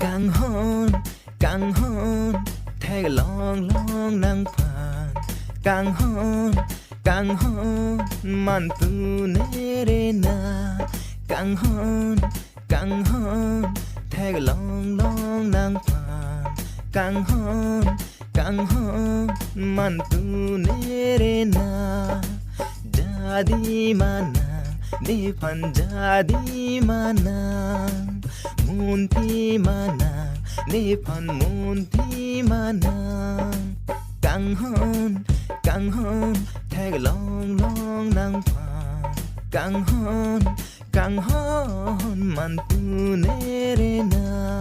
กังฮอนกังฮอนแทกลองลองนั่งผ่านกังฮอนกังฮอนมันตูเนเรนากังฮอนกังฮอนแทกลองลองนั่งผ่านกังฮอนกังฮอนมันตูเนเรนาดาดีมานานิพันดาดีมานามุนทีมานานิพันมุนทีมานากังฮอนกังฮอนแทกลองลองนั่งผ่านกังฮอนกังฮอนมันตูเนเรนา